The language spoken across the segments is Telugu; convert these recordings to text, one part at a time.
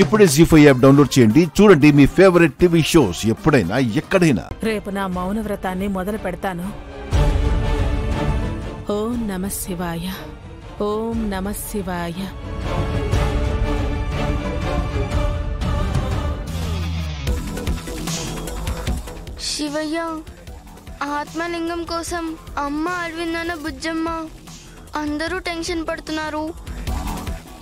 ఇప్పుడే జీ5 యాప్ డౌన్లోడ్ చేయండి. చూడండి మీ ఫేవరెట్ టీవీ షోస్ ఎప్పుడైనా ఎక్కడైనా. రేపు నా మౌన వ్రతాన్ని మొదలు పెడతాను. ఓం నమః శివాయ, ఓం నమః శివాయ. శివయ్య, ఆత్మలింగం కోసం అమ్మ, అరవింద్ నాన్న, బుజ్జమ్మ అందరూ టెన్షన్ పడుతున్నారు.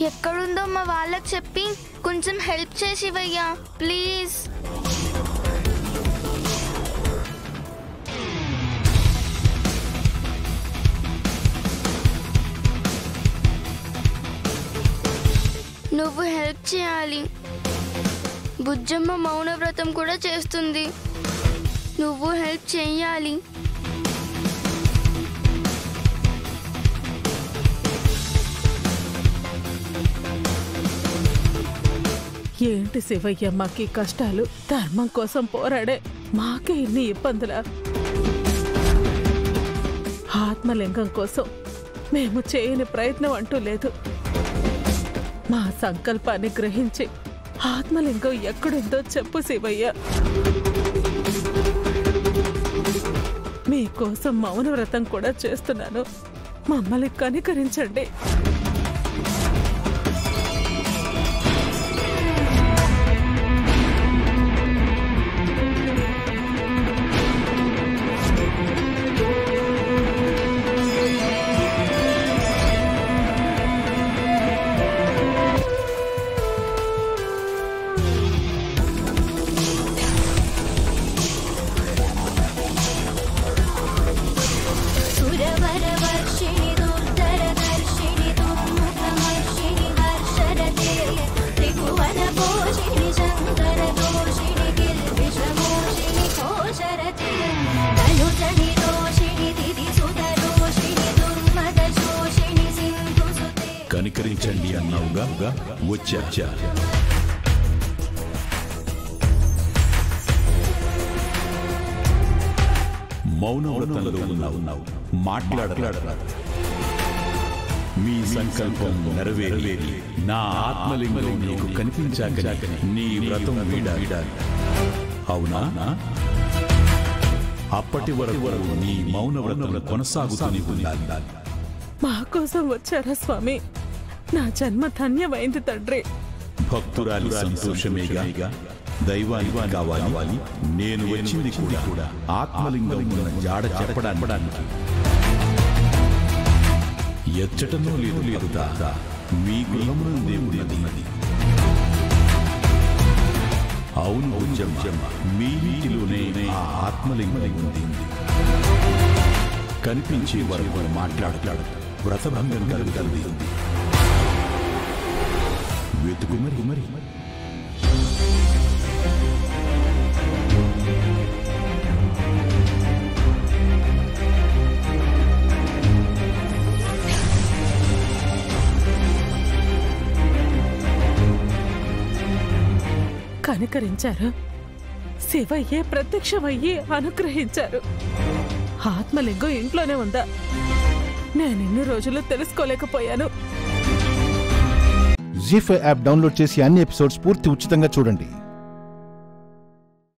ఎక్కడుందో మా వాళ్ళకి చెప్పి కొంచెం హెల్ప్ చేయి శివయ్య, ప్లీజ్. నువ్వు హెల్ప్ చేయాలి. బుజ్జమ్మ మౌనవ్రతం కూడా చేస్తుంది. నువ్వు హెల్ప్ చెయ్యాలి. ఏంటి శివయ్య మాకి కష్టాలు? ధర్మం కోసం పోరాడే మాకే ఇన్ని ఇబ్బందులా? ఆత్మలింగం కోసం మేము చేయని ప్రయత్నం అంటూ లేదు. మా సంకల్పాన్ని గ్రహించి ఆత్మలింగం ఎక్కడుందో చెప్పు శివయ్య. మీకోసం మౌనవ్రతం కూడా చేస్తున్నాను. మమ్మల్ని కనికరించండి. కనికరించండి అన్నావుగా, వచ్చా. మౌనవ్రతంలో ఉన్నావు, మాట్లాడరాదు. మీ సంకల్పం నెరవేరి నా ఆత్మలింగం నీకు కనిపించాక నీ వ్రతం వీడాలి. అవునా? అప్పటి వరకు నీ మౌనవ్రతం కొనసాగుతూనే ఉండాలి. మా కోసం వచ్చారా స్వామి? నా జన్మ ధన్యమైంది తండ్రి. భక్తురాలి సంతోషమేగా దైవానికి కావాలి. నేను వచ్చింది కూడా ఆత్మలింగం ఉన్న జాడ చెప్పడానికి. ఎచ్చటనో లేదు దాదా, మీ గృహంలో దేవున్నది. అవును బుజ్జమ్మ, మీ ఇంటిలోనే ఆ ఆత్మలింగం ఉంది. కనిపించే వరకు మాట్లాడతాడు. వ్రతభంగం కలుగుతుంది. వెతుకు మరి. కనికరించారు. శివయ్యే ప్రత్యక్షమయ్యి అనుగ్రహించారు. ఆత్మలింగం ఇంట్లోనే ఉందా? నేనిన్ని రోజులు తెలుసుకోలేకపోయాను. జీ5 యాప్ డౌన్లోడ్ చేసి అన్ని ఎపిసోడ్స్ పూర్తి ఉచితంగా చూడండి.